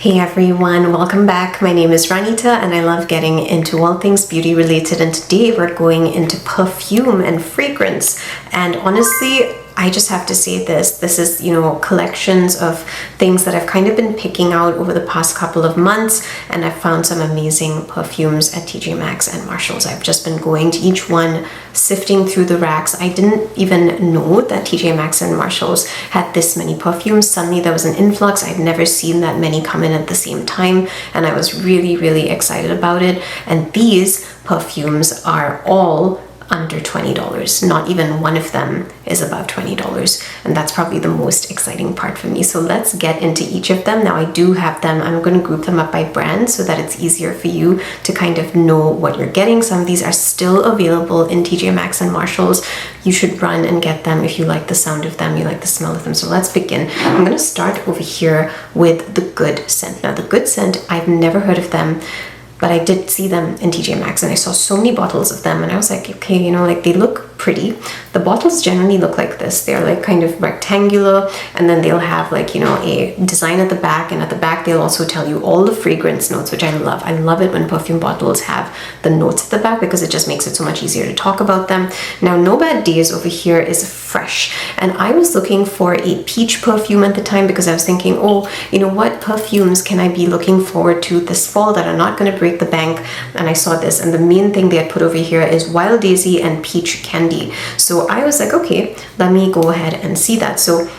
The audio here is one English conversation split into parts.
Hey everyone, welcome back. My name is Ranita and I love getting into all things beauty related, and today we're going into perfume and fragrance. And honestly, I just have to say this is, collections of things that I've kind of been picking out over the past couple of months, and I've found some amazing perfumes at TJ Maxx and Marshalls. I've just been going to each one, sifting through the racks. I didn't even know that TJ Maxx and Marshalls had this many perfumes. Suddenly there was an influx. I've never seen that many come in at the same time, and I was really excited about it. And these perfumes are all under $20. Not even one of them is above $20, and that's probably the most exciting part for me. So let's get into each of them. Now I do have them, I'm going to group them up by brand so that it's easier for you to kind of know what you're getting. Some of these are still available in TJ Maxx and Marshalls. You should run and get them if you like the sound of them, you like the smell of them. So let's begin. I'm going to start over here with the Good Scent. Now the Good Scent, I've never heard of them, but I did see them in TJ Maxx and I saw so many bottles of them, and I was like, okay, they look pretty. The bottles generally look like this. They're like kind of rectangular, and then they'll have like, a design at the back, and at the back they'll also tell you all the fragrance notes, which I love. I love it when perfume bottles have the notes at the back because it just makes it so much easier to talk about them. Now No Bad Days over here is fresh, and I was looking for a peach perfume at the time because I was thinking, oh, what perfumes can I be looking forward to this fall that are not going to break the bank? And I saw this, and the main thing they had put over here is Wild Daisy and Peach Candy. So I was like, okay, let me go ahead and see that. So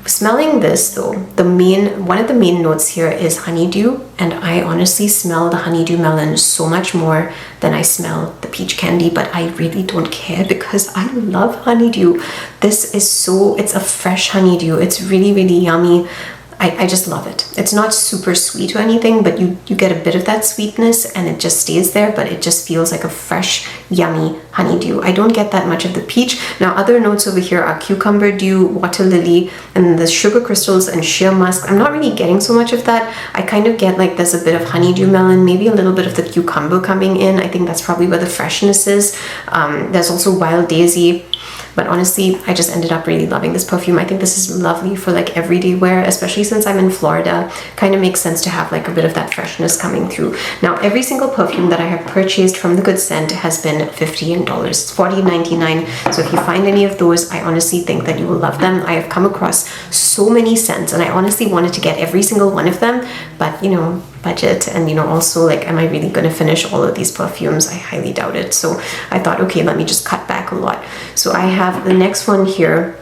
smelling this though, one of the main notes here is honeydew, and I honestly smell the honeydew melon so much more than I smell the peach candy, but I really don't care because I love honeydew. This is it's a fresh honeydew. It's really yummy. I just love it. It's not super sweet or anything, but you get a bit of that sweetness and it just stays there, but it just feels like a fresh, yummy honeydew. I don't get that much of the peach. Now other notes over here are cucumber dew, water lily, and the sugar crystals and sheer musk. I'm not really getting so much of that. I kind of get like there's a bit of honeydew melon, maybe a little bit of the cucumber coming in. I think that's probably where the freshness is. There's also Wild Daisy. But honestly, I just ended up really loving this perfume. I think this is lovely for like everyday wear, especially since I'm in Florida. Kind of makes sense to have like a bit of that freshness coming through. Now, every single perfume that I have purchased from the Good Scent has been $50. It's $40.99. So if you find any of those, I honestly think that you will love them. I have come across so many scents, and I honestly wanted to get every single one of them, but budget, and also like, am I really going to finish all of these perfumes? I highly doubt it. So I thought, okay, let me just cut back a lot. So I have the next one here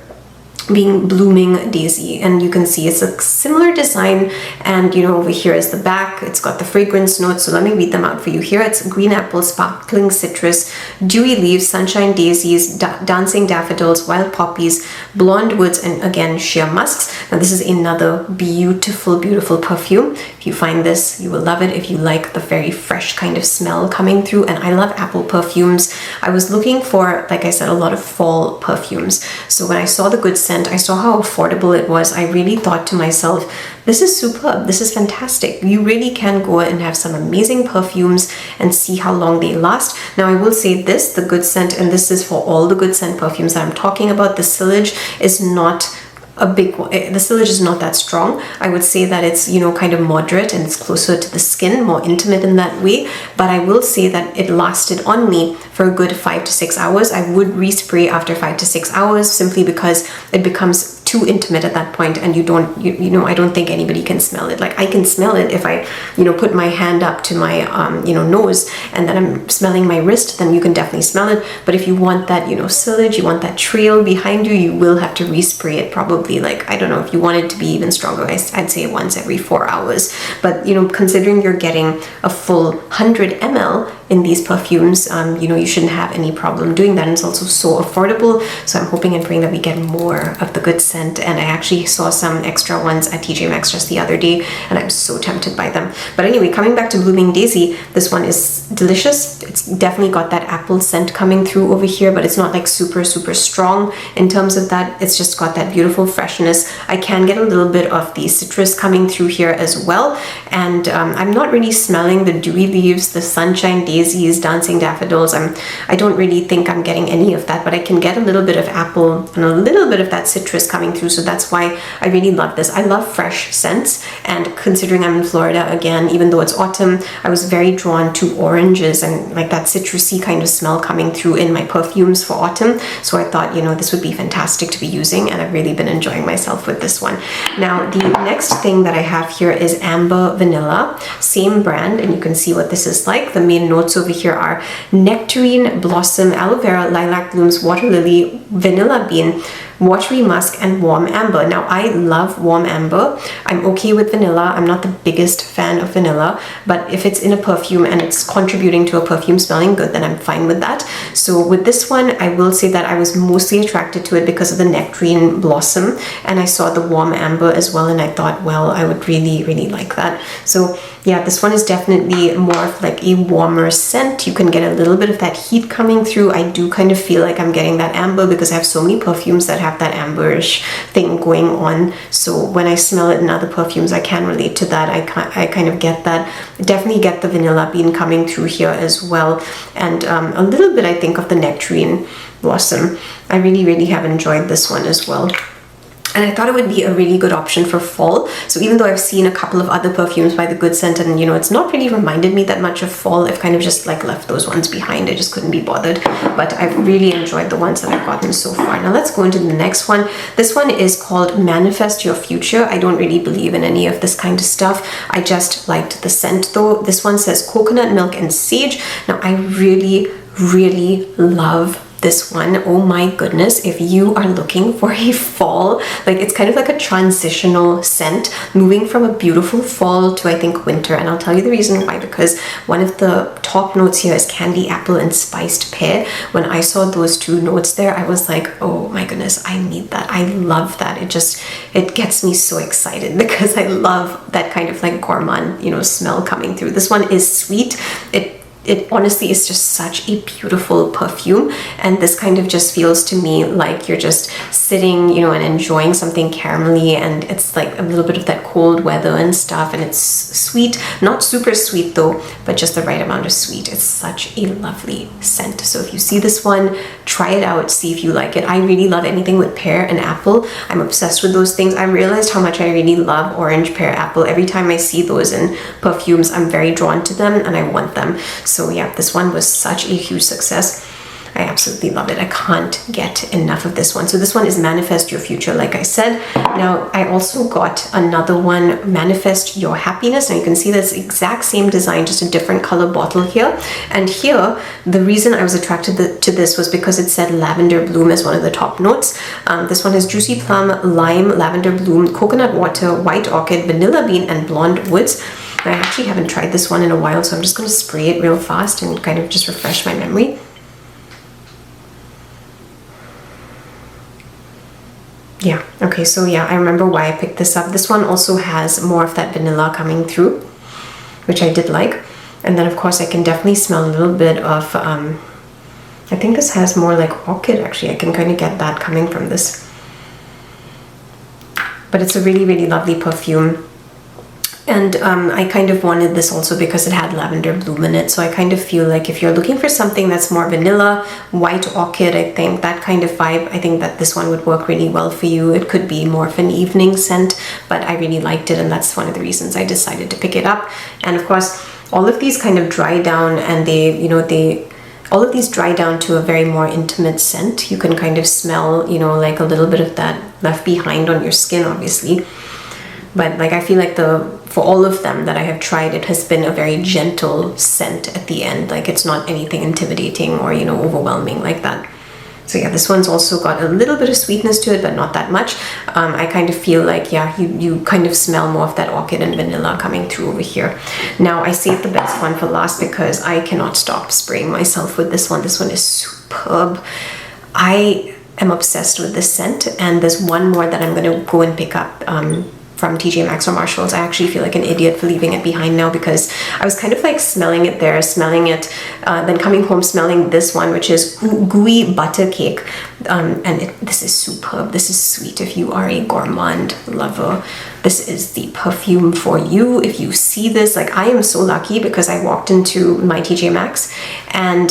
being Blooming Daisy, and you can see it's a similar design, and over here is the back. It's got the fragrance notes, so let me read them out for you. Here it's green apple, sparkling citrus, dewy leaves, sunshine daisies, dancing daffodils, wild poppies, blonde woods, and again sheer musks. Now this is another beautiful perfume. If you find this, you will love it if you like the very fresh kind of smell coming through, and I love apple perfumes. I was looking for, like I said, a lot of fall perfumes. So when I saw the Good Scent, I saw how affordable it was. I really thought to myself, this is superb. This is fantastic. You really can go and have some amazing perfumes and see how long they last. Now I will say this, the Good Scent, and this is for all the Good Scent perfumes that I'm talking about, the sillage is not a big one. The sillage is not that strong. I would say that it's kind of moderate, and it's closer to the skin, more intimate in that way. But I will say that it lasted on me for a good 5 to 6 hours. I would respray after 5 to 6 hours simply because it becomes too intimate at that point, and I don't think anybody can smell it. Like I can smell it if I put my hand up to my nose and then I'm smelling my wrist, then you can definitely smell it. But if you want that sillage, you want that trail behind you, you will have to respray it probably, like, I don't know, if you want it to be even stronger, I'd say once every 4 hours. But considering you're getting a full 100 ml in these perfumes, you shouldn't have any problem doing that. And it's also so affordable, so I'm hoping and praying that we get more of the Good Scent. And I actually saw some extra ones at TJ Maxx just the other day, and I'm so tempted by them. But anyway, coming back to Blooming Daisy, this one is It's delicious. It's definitely got that apple scent coming through over here, but it's not like super strong in terms of that. It's just got that beautiful freshness. I can get a little bit of the citrus coming through here as well, and I'm not really smelling the dewy leaves, the sunshine daisies, dancing daffodils. I don't really think I'm getting any of that, but I can get a little bit of apple and a little bit of that citrus coming through, so that's why I really love this. I love fresh scents, and considering I'm in Florida again, even though it's autumn, I was very drawn to oranges and like that citrusy kind of smell coming through in my perfumes for autumn, so I thought, you know, this would be fantastic to be using, and I've really been enjoying myself with this one. Now the next thing that I have here is Amber Vanilla, same brand, and you can see what this is like. The main notes over here are nectarine, blossom, aloe vera, lilac blooms, water lily, vanilla bean, watery musk, and warm amber. Now I love warm amber. I'm okay with vanilla. I'm not the biggest fan of vanilla, but if it's in a perfume and it's contributing to a perfume smelling good, then I'm fine with that. So with this one, I will say that I was mostly attracted to it because of the nectarine blossom, and I saw the warm amber as well, and I thought, well, I would really like that. So yeah, this one is definitely more of like a warmer scent. You can get a little bit of that heat coming through. I do kind of feel like I'm getting that amber because I have so many perfumes that have that amberish thing going on. So when I smell it in other perfumes, I can relate to that. I kind of get that. Definitely get the vanilla bean coming through here as well. And a little bit, I think, of the nectarine blossom. I really have enjoyed this one as well. And I thought it would be a really good option for fall. So even though I've seen a couple of other perfumes by The Good Scent, and you know, it's not really reminded me that much of fall, I've kind of just like left those ones behind. I just couldn't be bothered. But I've really enjoyed the ones that I've gotten so far. Now let's go into the next one. This one is called Manifest Your Future. I don't really believe in any of this kind of stuff. I just liked the scent though. This one says coconut milk and sage. Now I really love this one. Oh my goodness, if you are looking for a fall, like it's kind of like a transitional scent, moving from a beautiful fall to I think winter, and I'll tell you the reason why, because one of the top notes here is candy apple and spiced pear. When I saw those two notes there, I was like, oh my goodness, I need that. I love that. It gets me so excited because I love that kind of like gourmand, you know, smell coming through. This one is sweet. It honestly is just such a beautiful perfume, and this kind of just feels to me like you're just sitting, you know, and enjoying something caramelly, and it's like a little bit of that cold weather and stuff, and it's sweet, not super sweet though, but just the right amount of sweet. It's such a lovely scent. So if you see this one, try it out, see if you like it. I really love anything with pear and apple. I'm obsessed with those things. I realized how much I really love orange, pear, apple. Every time I see those in perfumes, I'm very drawn to them and I want them. So yeah, this one was such a huge success. I absolutely loved it. I can't get enough of this one. So this one is Manifest Your Future, like I said. Now, I also got another one, Manifest Your Happiness. Now you can see this exact same design, just a different color bottle here. And here, the reason I was attracted to this was because it said lavender bloom as one of the top notes. This one has juicy plum, lime, lavender bloom, coconut water, white orchid, vanilla bean, and blonde woods. I actually haven't tried this one in a while, so I'm just going to spray it real fast and kind of just refresh my memory. Yeah, okay, so yeah, I remember why I picked this up. This one also has more of that vanilla coming through, which I did like. And then of course I can definitely smell a little bit of, I think this has more like orchid actually. I can kind of get that coming from this. But it's a really lovely perfume. And I kind of wanted this also because it had lavender bloom in it. So I kind of feel like if you're looking for something that's more vanilla, white orchid, I think that kind of vibe, I think that this one would work really well for you. It could be more of an evening scent, but I really liked it, and that's one of the reasons I decided to pick it up. And of course, all of these kind of dry down, and all of these dry down to a very more intimate scent. You can kind of smell, you know, like a little bit of that left behind on your skin, obviously. But like I feel like for all of them that I have tried, it has been a very gentle scent at the end. Like it's not anything intimidating or, you know, overwhelming like that. So yeah, this one's also got a little bit of sweetness to it, but not that much. I kind of feel like, yeah, you kind of smell more of that orchid and vanilla coming through over here. Now I saved the best one for last because I cannot stop spraying myself with this one. This one is superb. I am obsessed with this scent, and there's one more that I'm going to go and pick up from TJ Maxx or Marshalls. I actually feel like an idiot for leaving it behind now, because I was kind of like smelling it there, smelling it, then coming home smelling this one, which is Gooey butter cake. This is superb. This is sweet. If you are a gourmand lover, this is the perfume for you. If you see this, like, I am so lucky because I walked into my TJ Maxx and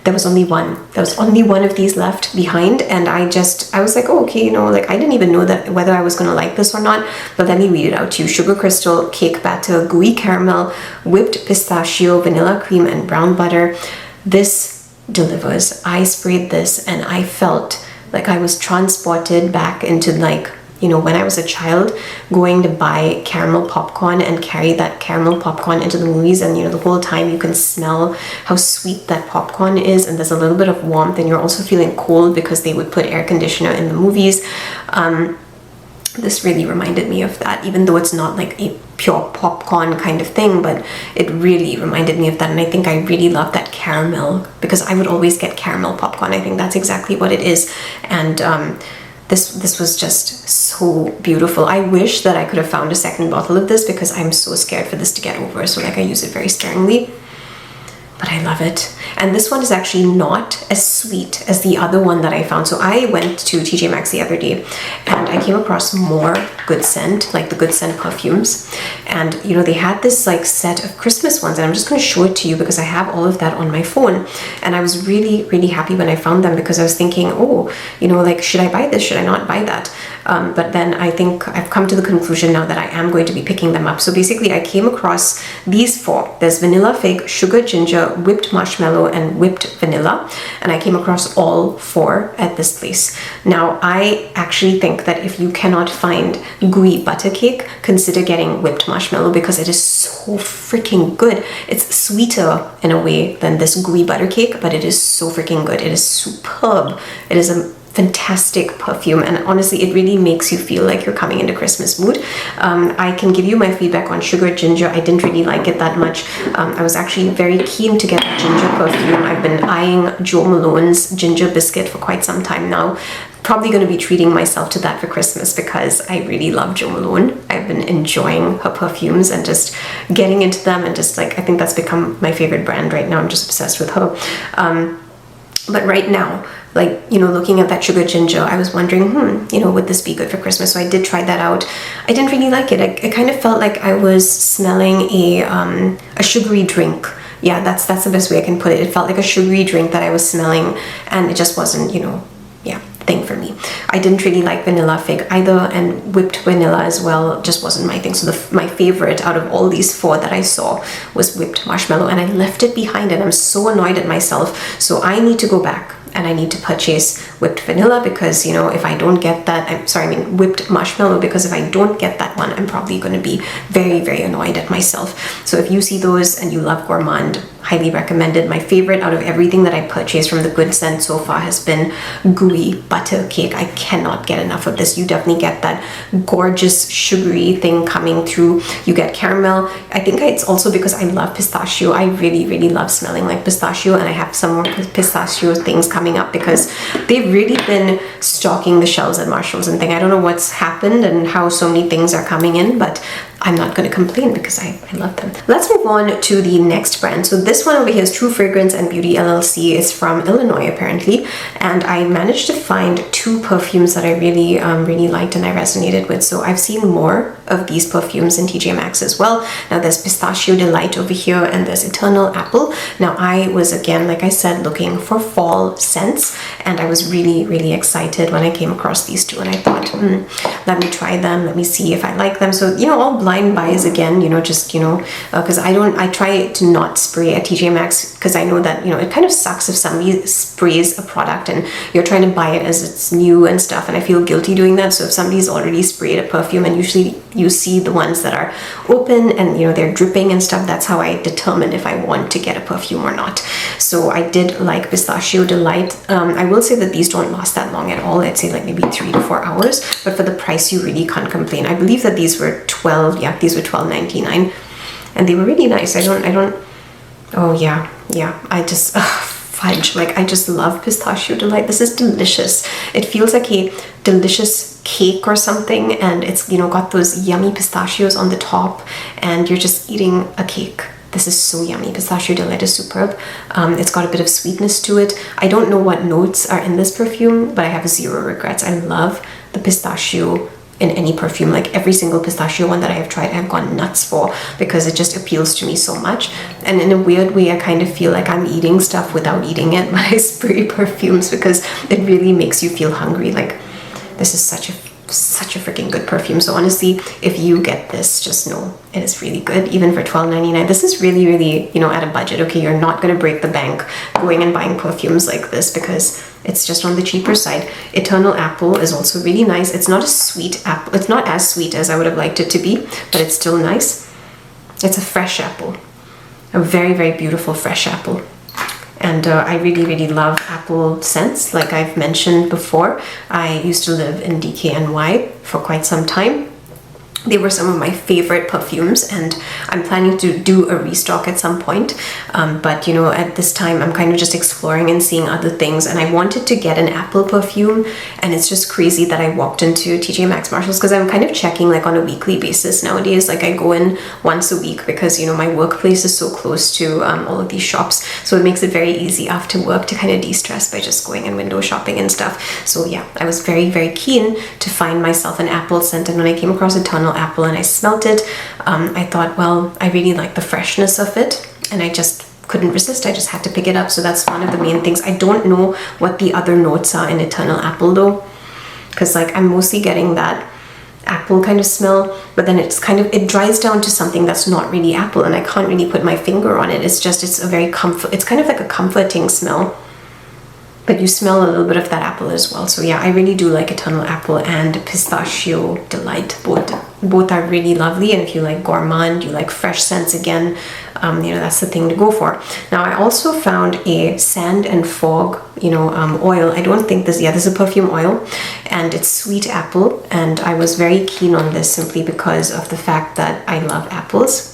there was only one. There was only one of these left behind, and I was like, oh, okay, you know, like, I didn't even know that whether I was gonna like this or not, but let me read it out to you. Sugar crystal, cake batter, gooey caramel, whipped pistachio, vanilla cream, and brown butter. This delivers. I sprayed this and I felt like I was transported back into, like, you know, when I was a child, going to buy caramel popcorn and carry that caramel popcorn into the movies, and, you know, the whole time you can smell how sweet that popcorn is, and there's a little bit of warmth, and you're also feeling cold because they would put air conditioner in the movies. This really reminded me of that, even though it's not like a pure popcorn kind of thing, but it really reminded me of that. And I think I really love that caramel, because I would always get caramel popcorn. I think that's exactly what it is. And this was just so beautiful. I wish that I could have found a second bottle of this, because I'm so scared for this to get over, so like I use it very sparingly. But I love it. And this one is actually not as sweet as the other one that I found. So I went to TJ Maxx the other day and I came across more Good Scent, like the Good Scent perfumes. And, you know, they had this like set of Christmas ones, and I'm just going to show it to you because I have all of that on my phone. And I was really, really happy when I found them, because I was thinking, oh, you know, like, should I buy this? Should I not buy that? But then I think I've come to the conclusion now that I am going to be picking them up. So basically I came across these four. There's vanilla fig, sugar ginger, whipped marshmallow, and whipped vanilla. And I came across all four at this place. Now, I actually think that if you cannot find gooey butter cake, consider getting whipped marshmallow, because it is so freaking good. It's sweeter in a way than this gooey butter cake, but it is so freaking good. It is superb. It is a fantastic perfume, and honestly it really makes you feel like you're coming into Christmas mood. I can give you my feedback on sugar ginger. I didn't really like it that much. I was actually very keen to get a ginger perfume. I've been eyeing Jo Malone's ginger biscuit for quite some time now. Probably going to be treating myself to that for Christmas, because I really love Jo Malone. I've been enjoying her perfumes and just getting into them, and just like, I think that's become my favorite brand right now. I'm just obsessed with her. But right now, like, you know, looking at that sugar ginger, I was wondering, you know, would this be good for Christmas? So I did try that out. I didn't really like it. I kind of felt like I was smelling a sugary drink. Yeah, that's the best way I can put it. It felt like a sugary drink that I was smelling, and it just wasn't, you know, yeah, thing for me. I didn't really like vanilla fig either, and whipped vanilla as well just wasn't my thing. So my favorite out of all these four that I saw was whipped marshmallow, and I left it behind, and I'm so annoyed at myself. So I need to go back and I need to purchase whipped vanilla, because, you know, if I don't get that, whipped marshmallow, because if I don't get that one, I'm probably going to be very, very annoyed at myself. So if you see those and you love Gourmand, highly recommended. My favorite out of everything that I purchased from the Good Scent so far has been gooey butter cake. I cannot get enough of this. You definitely get that gorgeous sugary thing coming through. You get caramel. I think it's also because I love pistachio. I really, really love smelling like pistachio, and I have some more pistachio things coming up, because they've really been stocking the shelves at Marshalls and thing. I don't know what's happened and how so many things are coming in, but I'm not going to complain because I love them. Let's move on to the next brand. So this one over here is True Fragrance and Beauty LLC. It's from Illinois apparently, and I managed to find two perfumes that I really really liked and I resonated with. So I've seen more of these perfumes in TJ Maxx as well. Now there's Pistachio Delight over here, and there's Eternal Apple. Now I was, again, like I said, looking for fall scents, and I was really, really excited when I came across these two, and I thought, let me try them, let me see if I like them. So, you know, all blind buys again, you know, just, you know, because I try to not spray at TJ Maxx, because I know that, you know, it kind of sucks if somebody sprays a product and you're trying to buy it as it's new and stuff, and I feel guilty doing that. So if somebody's already sprayed a perfume, and usually you see the ones that are open and, you know, they're dripping and stuff, that's how I determine if I want to get a perfume or not. So I did like Pistachio Delight. I will say that these don't last that long at all. I'd say like maybe 3 to 4 hours, but for the price you really can't complain. I believe that these were these were $12.99, and they were really nice. Oh yeah, I just fudge, like I just love Pistachio Delight. This is delicious. It feels like a delicious cake or something, and it's, you know, got those yummy pistachios on the top, and you're just eating a cake. This is so yummy. Pistachio Delight is superb. It's got a bit of sweetness to it. I don't know what notes are in this perfume, but I have zero regrets. I love the pistachio in any perfume. Like every single pistachio one that I have tried, I've gone nuts for, because it just appeals to me so much. And in a weird way, I kind of feel like I'm eating stuff without eating it when I spray perfumes, because it really makes you feel hungry. Like, this is such a freaking good perfume. So honestly, if you get this, just know it is really good, even for $12.99. This is really, really, you know, at a budget. Okay, you're not going to break the bank going and buying perfumes like this, because it's just on the cheaper side. Eternal Apple is also really nice. It's not a sweet apple. It's not as sweet as I would have liked it to be, but it's still nice. It's a fresh apple, a very, very beautiful fresh apple. And I really, really love apple scents. Like I've mentioned before, I used to live in DKNY for quite some time. They were some of my favorite perfumes, and I'm planning to do a restock at some point. But you know, at this time, I'm kind of just exploring and seeing other things. And I wanted to get an apple perfume, and it's just crazy that I walked into TJ Maxx Marshalls, because I'm kind of checking like on a weekly basis nowadays. Like I go in once a week, because you know my workplace is so close to all of these shops, so it makes it very easy after work to kind of de-stress by just going and window shopping and stuff. So yeah, I was very, very keen to find myself an apple scent, and when I came across Eternal Apple and I smelt it, I thought, well, I really like the freshness of it, and I just couldn't resist. I just had to pick it up. So that's one of the main things. I don't know what the other notes are in Eternal Apple though, because like I'm mostly getting that apple kind of smell, but then it's kind of, it dries down to something that's not really apple, and I can't really put my finger on it. It's just, it's a very it's kind of like a comforting smell, but you smell a little bit of that apple as well. So yeah, I really do like Eternal Apple and Pistachio Delight. Both are really lovely, and if you like gourmand, you like fresh scents again, you know, that's the thing to go for. Now I also found a sand and fog, you know, oil. I don't think this, yeah, this is a perfume oil, and it's sweet apple, and I was very keen on this simply because of the fact that I love apples.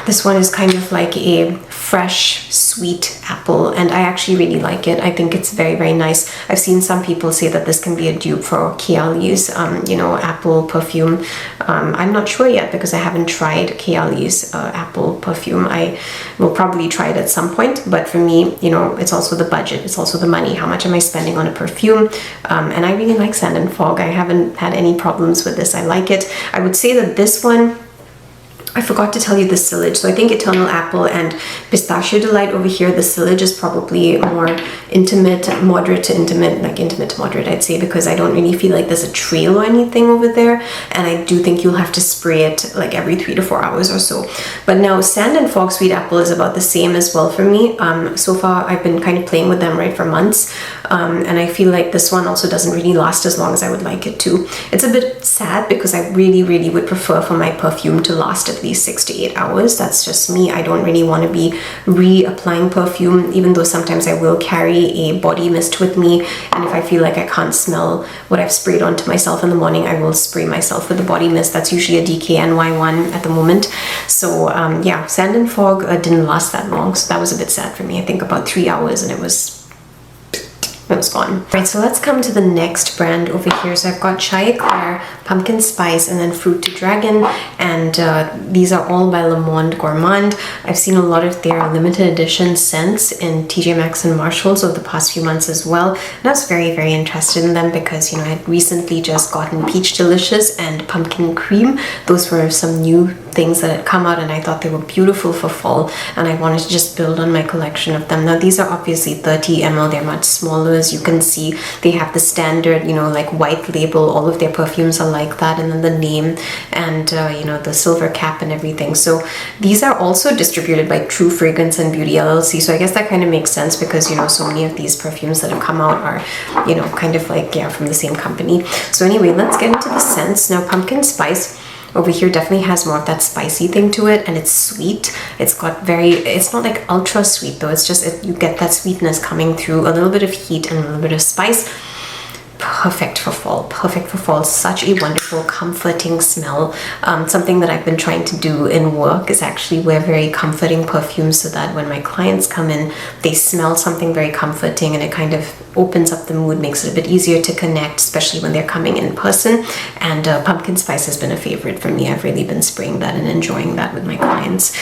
This one is kind of like a fresh, sweet apple, and I actually really like it. I think it's very, very nice. I've seen some people say that this can be a dupe for Kayali's, you know, apple perfume. I'm not sure yet, because I haven't tried Kayali's apple perfume. I will probably try it at some point, but for me, you know, it's also the budget. It's also the money. How much am I spending on a perfume? And I really like Sand and Fog. I haven't had any problems with this. I like it. I would say that this one, I forgot to tell you the sillage. So I think Eternal Apple and Pistachio Delight over here, the sillage is probably more intimate, moderate to intimate, like intimate to moderate, I'd say, because I don't really feel like there's a trail or anything over there. And I do think you'll have to spray it like every 3 to 4 hours or so. But now Sand and Fog Sweet Apple is about the same as well for me. So far, I've been kind of playing with them, right, for months. And I feel like this one also doesn't really last as long as I would like it to. It's a bit sad, because I really, really would prefer for my perfume to last at least 6 to 8 hours. That's just me. I don't really want to be reapplying perfume, even though sometimes I will carry a body mist with me, and if I feel like I can't smell what I've sprayed onto myself in the morning, I will spray myself with the body mist. That's usually a DKNY one at the moment. So yeah, Sand and Fog didn't last that long, so that was a bit sad for me. I think about 3 hours, and it was gone. Right, so let's come to the next brand over here. So I've got Chai Eclair, Pumpkin Spice, and then Fruit to Dragon, and these are all by Monde Gourmande. I've seen a lot of their limited edition scents in TJ Maxx and Marshalls over the past few months as well, and I was very, very interested in them because, you know, I had recently just gotten Peach Delicious and Pumpkin Cream. Those were some new things that had come out, and I thought they were beautiful for fall, and I wanted to just build on my collection of them. Now these are obviously 30 ml, they're much smaller. As you can see, they have the standard, you know, like white label. All of their perfumes are like that, and then the name and you know, the silver cap and everything. So these are also distributed by True Fragrance and Beauty LLC, so I guess that kind of makes sense, because, you know, so many of these perfumes that have come out are, you know, kind of like, yeah, from the same company. So anyway, let's get into the scents. Now Pumpkin Spice over here definitely has more of that spicy thing to it, and it's sweet. It's got very, it's not like ultra sweet though, it's just, you get that sweetness coming through, a little bit of heat and a little bit of spice. perfect for fall, perfect for fall. Such a wonderful, comforting smell. Something that I've been trying to do in work is actually wear very comforting perfumes so that when my clients come in, they smell something very comforting, and it kind of opens up the mood, makes it a bit easier to connect, especially when they're coming in person. And pumpkin spice has been a favorite for me. I've really been spraying that and enjoying that with my clients.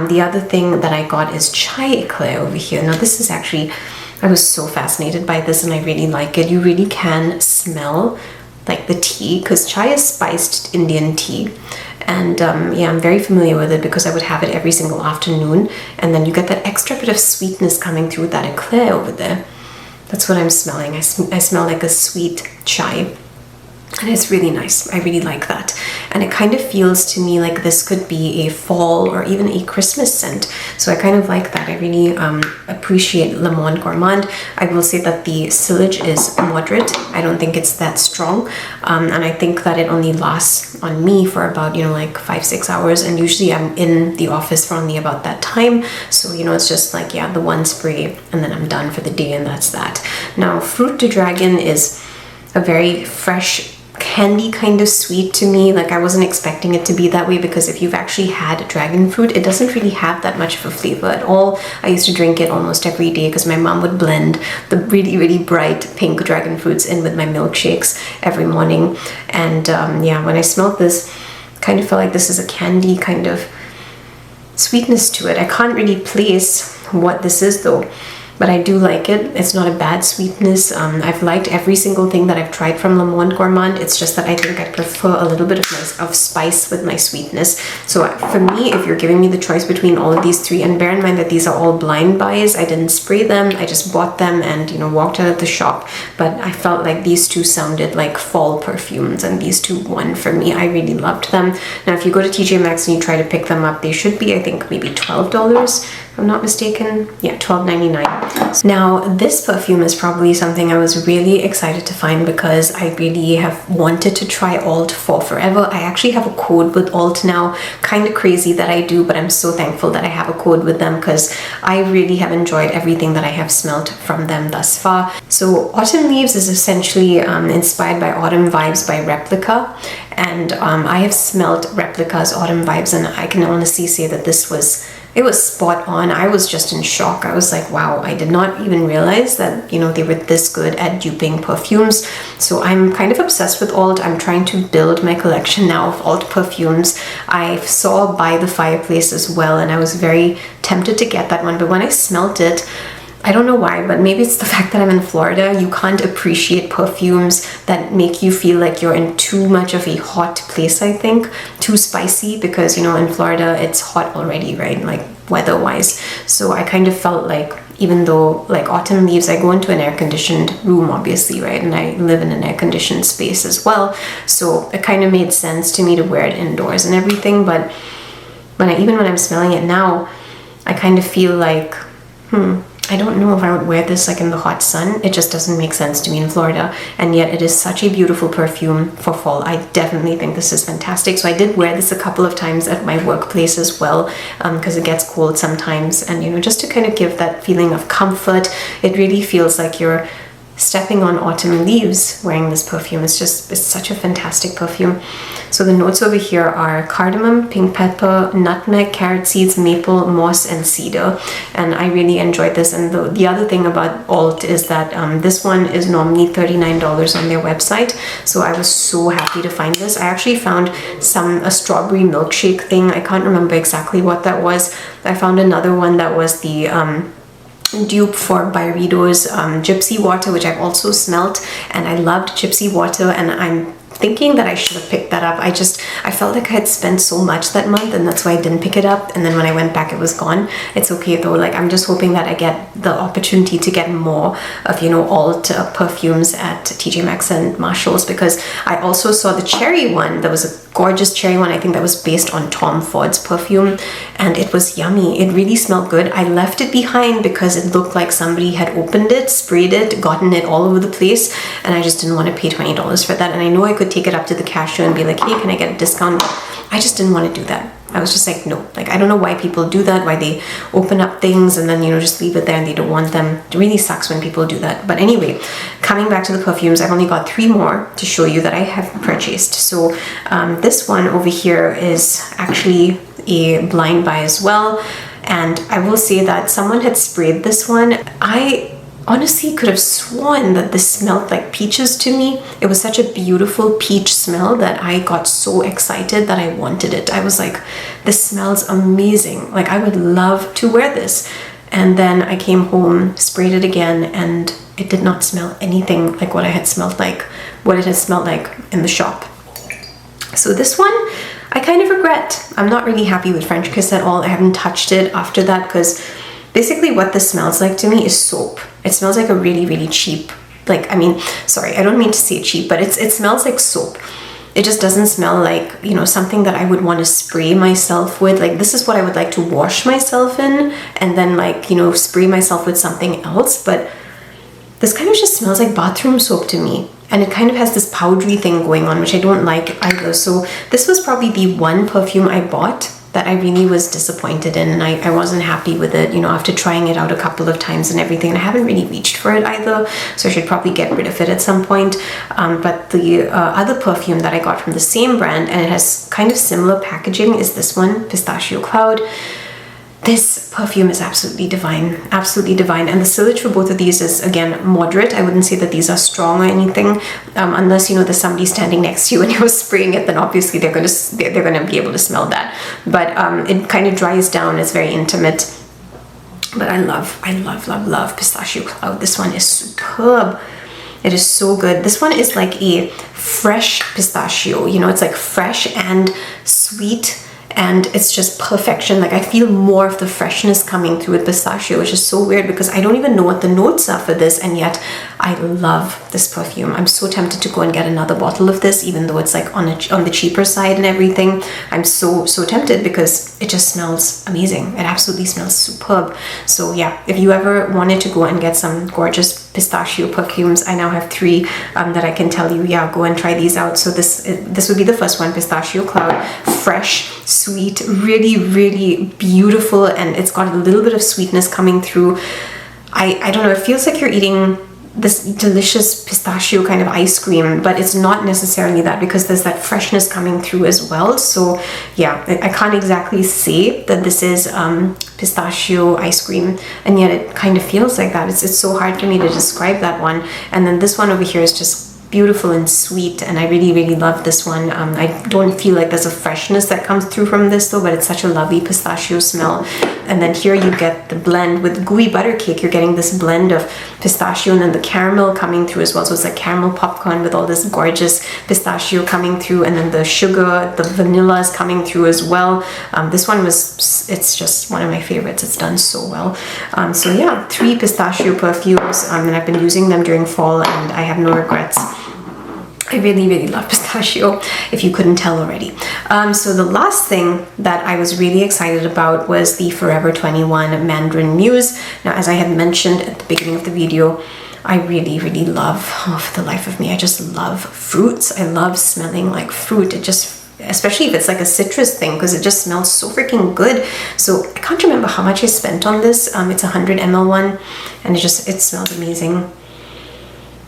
The other thing that I got is chai eclair over here. Now this is actually, I was so fascinated by this and I really like it. You really can smell like the tea, because chai is spiced Indian tea. And yeah, I'm very familiar with it because I would have it every single afternoon. And then you get that extra bit of sweetness coming through that eclair over there. That's what I'm smelling. I smell like a sweet chai. And it's really nice. I really like that. And it kind of feels to me like this could be a fall or even a Christmas scent. So I kind of like that. I really appreciate Le Monde Gourmande. I will say that the sillage is moderate. I don't think it's that strong. And I think that it only lasts on me for about, like 5-6 hours. And usually I'm in the office for only about that time. So, it's just like, yeah, the one spray and then I'm done for the day, and that's that. Now, Fruit de Dragon is a very fresh, candy kind of sweet to me. Like, I wasn't expecting it to be that way, because if you've actually had dragon fruit, it doesn't really have that much of a flavor at all. I used to drink it almost every day because my mom would blend the really, really bright pink dragon fruits in with my milkshakes every morning. And yeah, when I smelled this, kind of felt like this is a candy kind of sweetness to it. I can't really place what this is though, but I do like it. It's not a bad sweetness. I've liked every single thing that I've tried from Le Monde Gourmande. It's just that I think I prefer a little bit of spice with my sweetness. So for me, if you're giving me the choice between all of these three, and bear in mind that these are all blind buys, I didn't spray them, I just bought them and walked out of the shop. But I felt like these two sounded like fall perfumes, and these two won for me. I really loved them. Now, if you go to TJ Maxx and you try to pick them up, they should be, I think, maybe $12. If I'm not mistaken. Yeah, $12.99. Now, this perfume is probably something I was really excited to find because I really have wanted to try Alt for forever. I actually have a code with Alt now. Kind of crazy that I do, but I'm so thankful that I have a code with them because I really have enjoyed everything that I have smelled from them thus far. So Autumn Leaves is essentially inspired by Autumn Vibes by Replica. And I have smelled Replica's Autumn Vibes, and I can honestly say that it was spot on. I was just in shock. I was like, wow, I did not even realize that, they were this good at duping perfumes. So I'm kind of obsessed with Alt. I'm trying to build my collection now of Alt perfumes. I saw By the Fireplace as well, and I was very tempted to get that one. But when I smelt it, I don't know why, but maybe it's the fact that I'm in Florida. You can't appreciate perfumes that make you feel like you're in too much of a hot place, I think. Too spicy, because, in Florida, it's hot already, right? Like, weather-wise. So I kind of felt like, even though, like, Autumn Leaves, I go into an air-conditioned room, obviously, right? And I live in an air-conditioned space as well. So it kind of made sense to me to wear it indoors and everything. But even when I'm smelling it now, I kind of feel like, I don't know if I would wear this like in the hot sun. It just doesn't make sense to me in Florida. And yet it is such a beautiful perfume for fall. I definitely think this is fantastic. So I did wear this a couple of times at my workplace as well, because it gets cold sometimes. And, just to kind of give that feeling of comfort, it really feels like you're stepping on autumn leaves wearing this perfume. It's such a fantastic perfume. So the notes over here are cardamom, pink pepper, nutmeg, carrot seeds, maple, moss, and cedar. And I really enjoyed this. And the other thing about Alt is that this one is normally $39 on their website. So I was so happy to find this. I actually found a strawberry milkshake thing. I can't remember exactly what that was. I found another one that was the dupe for Byredo's Gypsy Water, which I've also smelt, and I loved Gypsy Water, and I'm thinking that I should have picked that up. I felt like I had spent so much that month, and that's why I didn't pick it up. And then when I went back, it was gone. It's okay though. Like, I'm just hoping that I get the opportunity to get more of, Alt perfumes at TJ Maxx and Marshalls, because I also saw the cherry one. There was a gorgeous cherry one. I think that was based on Tom Ford's perfume, and it was yummy. It really smelled good. I left it behind because it looked like somebody had opened it, sprayed it, gotten it all over the place, and I just didn't want to pay $20 for that. And I know I could take it up to the cashier and be like, hey, can I get a discount? I just didn't want to do that. I was just like, no, like I don't know why people do that, why they open up things and then, you know, just leave it there and they don't want them. It really sucks when people do that. But anyway, coming back to the perfumes, I've only got 3 more to show you that I have purchased. So this one over here is actually a blind buy as well. And I will say that someone had sprayed this one. I honestly could have sworn that this smelled like peaches to me. It was such a beautiful peach smell that I got so excited that I wanted it. I was like, this smells amazing. Like I would love to wear this. And then I came home, sprayed it again, and it did not smell anything like what it had smelled like in the shop. So this one, I kind of regret. I'm not really happy with French Kiss at all. I haven't touched it after that because basically what this smells like to me is soap. It smells like a really, really cheap, like, I mean, sorry, I don't mean to say cheap, but it smells like soap. It just doesn't smell like, you know, something that I would want to spray myself with. Like, this is what I would like to wash myself in and then, like, you know, spray myself with something else. But this kind of just smells like bathroom soap to me. And it kind of has this powdery thing going on, which I don't like either. So this was probably the one perfume I bought that I really was disappointed in, and I wasn't happy with it, you know, after trying it out a couple of times and everything. And I haven't really reached for it either, so I should probably get rid of it at some point. But the other perfume that I got from the same brand, and it has kind of similar packaging, is this one, Pistachio Cloud. This perfume is absolutely divine, absolutely divine. And the sillage for both of these is, again, moderate. I wouldn't say that these are strong or anything, unless, you know, there's somebody standing next to you and you're spraying it, then obviously they're gonna be able to smell that. But it kind of dries down. It's very intimate. But I love Pistachio Cloud. This one is superb. It is so good. This one is like a fresh pistachio. You know, it's like fresh and sweet. And it's just perfection. Like I feel more of the freshness coming through with pistachio, which is so weird because I don't even know what the notes are for this, and yet I love this perfume. I'm so tempted to go and get another bottle of this, even though it's like on the cheaper side and everything. I'm so tempted because it just smells amazing. It absolutely smells superb. So yeah, if you ever wanted to go and get some gorgeous pistachio perfumes, I now have 3 that I can tell you, yeah, go and try these out. So this would be the first one, Pistachio Cloud, fresh, sweet, really, really beautiful, and it's got a little bit of sweetness coming through. I don't know, it feels like you're eating this delicious pistachio kind of ice cream, but it's not necessarily that because there's that freshness coming through as well. So yeah, I can't exactly say that this is pistachio ice cream, and yet it kind of feels like that. It's so hard for me to describe that one. And then this one over here is just beautiful and sweet, and I really, really love this one. I don't feel like there's a freshness that comes through from this though, but it's such a lovely pistachio smell. And then here you get the blend with Gooey butter cake. You're getting this blend of pistachio and then the caramel coming through as well. So it's like caramel popcorn with all this gorgeous pistachio coming through, and then the sugar, the vanilla is coming through as well. This one it's just one of my favorites. It's done so well. So yeah, 3 pistachio perfumes, and I've been using them during fall and I have no regrets. I really, really love pistachio, if you couldn't tell already. So the last thing that I was really excited about was the Forever 21 Mandarin Muse. Now, as I had mentioned at the beginning of the video, I really, really love, for the life of me, I just love fruits. I love smelling like fruit. It just, especially if it's like a citrus thing, because it just smells so freaking good. So I can't remember how much I spent on this. It's a 100 ml one, and it smells amazing.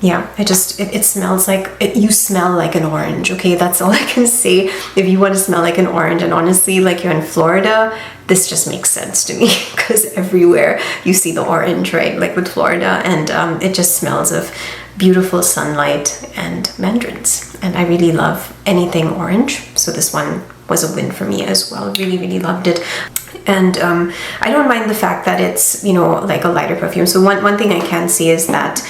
Yeah, it smells like, you smell like an orange, okay? That's all I can say. If you want to smell like an orange, and honestly, like you're in Florida, this just makes sense to me because everywhere you see the orange, right? Like with Florida, and it just smells of beautiful sunlight and mandarins. And I really love anything orange, so this one was a win for me as well. Really, really loved it. And I don't mind the fact that it's, you know, like a lighter perfume. So one thing I can say is that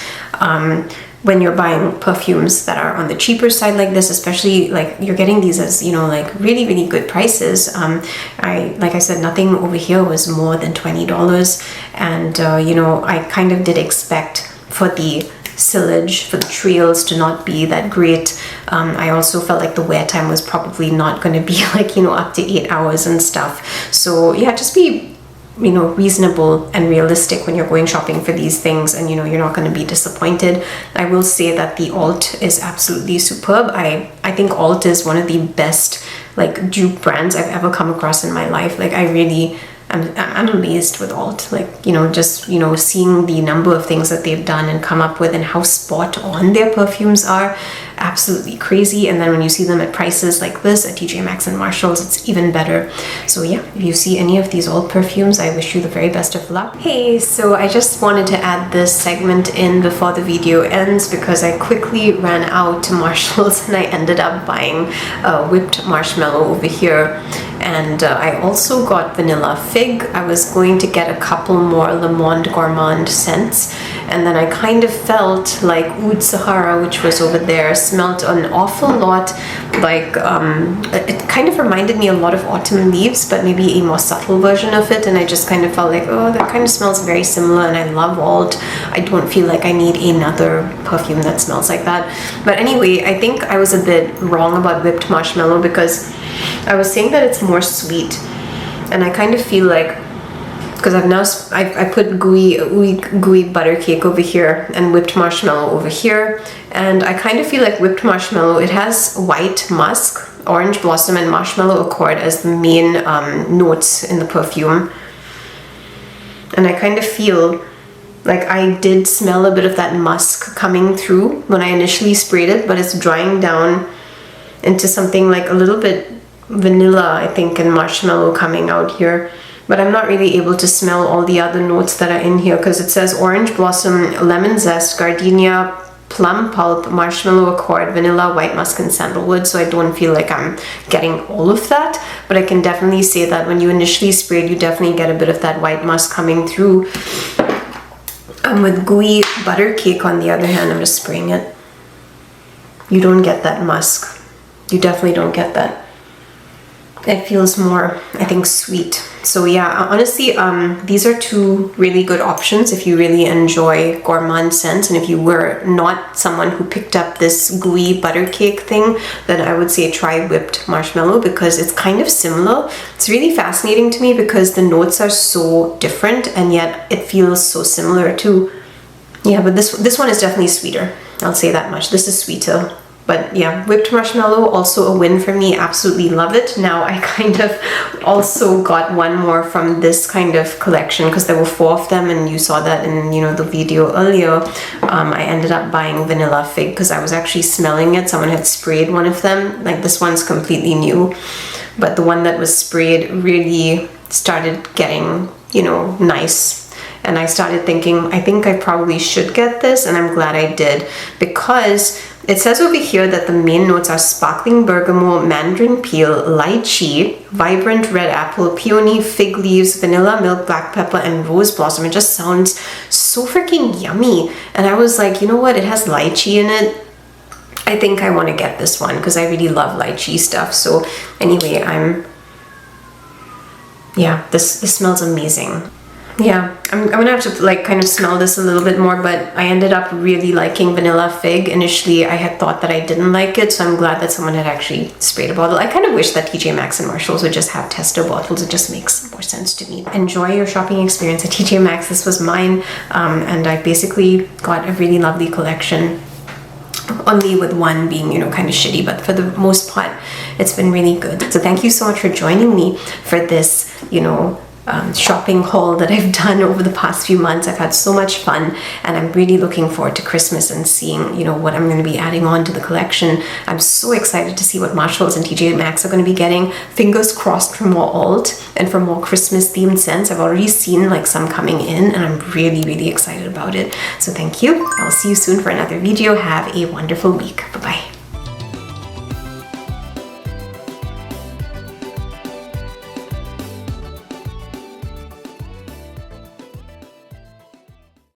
when you're buying perfumes that are on the cheaper side like this, especially like you're getting these as, you know, like really, really good prices. Like I said, nothing over here was more than $20. And, you know, I kind of did expect for the sillage, for the trails to not be that great. I also felt like the wear time was probably not going to be like, you know, up to 8 hours and stuff. So yeah, just be you know, reasonable and realistic when you're going shopping for these things, and you know, you're not going to be disappointed. I will say that the Alt is absolutely superb. I think Alt is one of the best like dupe brands I've ever come across in my life. Like I'm amazed with Alt, like, you know, just, you know, seeing the number of things that they've done and come up with and how spot on their perfumes are, absolutely crazy. And then when you see them at prices like this at TJ Maxx and Marshalls, it's even better. So yeah, if you see any of these Alt perfumes, I wish you the very best of luck. Hey, so I just wanted to add this segment in before the video ends because I quickly ran out to Marshalls and I ended up buying a whipped marshmallow over here. And I also got vanilla fig. I was going to get a couple more Monde Gourmande scents, and then I kind of felt like Oud Sahara, which was over there, smelled an awful lot like it kind of reminded me a lot of autumn leaves, but maybe a more subtle version of it. And I just kind of felt like, oh, that kind of smells very similar, and I love Alt. I don't feel like I need another perfume that smells like that. But anyway, I think I was a bit wrong about whipped marshmallow because I was saying that it's more sweet, and I kind of feel like, because I put gooey butter cake over here and whipped marshmallow over here, and I kind of feel like whipped marshmallow, it has white musk, orange blossom, and marshmallow accord as the main notes in the perfume. And I kind of feel like I did smell a bit of that musk coming through when I initially sprayed it, but it's drying down into something like a little bit vanilla, I think, and marshmallow coming out here. But I'm not really able to smell all the other notes that are in here because it says orange blossom, lemon zest, gardenia, plum pulp, marshmallow accord, vanilla, white musk, and sandalwood. So I don't feel like I'm getting all of that, but I can definitely say that when you initially sprayed, you definitely get a bit of that white musk coming through. With gooey butter cake, on the other hand, I'm just spraying it. You don't get that musk. You definitely don't get that. It feels more, I think, sweet. So yeah, honestly, these are two really good options if you really enjoy gourmand scents, and if you were not someone who picked up this gooey butter cake thing, then I would say try whipped marshmallow because it's kind of similar. It's really fascinating to me because the notes are so different and yet it feels so similar too. Yeah, but this one is definitely sweeter. I'll say that much. This is sweeter. But yeah, whipped marshmallow, also a win for me. Absolutely love it. Now I kind of also got one more from this kind of collection because there were 4 of them, and you saw that in, you know, the video earlier. I ended up buying vanilla fig because I was actually smelling it. Someone had sprayed one of them. Like, this one's completely new, but the one that was sprayed really started getting, you know, nice. And I started thinking, I think I probably should get this, and I'm glad I did, because it says over here that the main notes are sparkling bergamot, mandarin peel, lychee, vibrant red apple, peony, fig leaves, vanilla milk, black pepper, and rose blossom. It just sounds so freaking yummy. And I was like, you know what? It has lychee in it. I think I want to get this one because I really love lychee stuff. So anyway, yeah, this smells amazing. Yeah, I'm gonna have to like kind of smell this a little bit more, but I ended up really liking vanilla fig. Initially, I had thought that I didn't like it, so I'm glad that someone had actually sprayed a bottle. I kind of wish that TJ Maxx and Marshalls would just have tester bottles. It just makes more sense to me. Enjoy your shopping experience at TJ Maxx. This was mine, and I basically got a really lovely collection. Only with one being, you know, kind of shitty, but for the most part, it's been really good. So thank you so much for joining me for this, you know, shopping haul that I've done over the past few months. I've had so much fun, and I'm really looking forward to Christmas and seeing, you know, what I'm going to be adding on to the collection. I'm so excited to see what Marshalls and TJ Maxx are going to be getting. Fingers crossed for more alt and for more Christmas themed scents. I've already seen like some coming in, and I'm really excited about it. So thank you. I'll see you soon for another video. Have a wonderful week. Bye bye.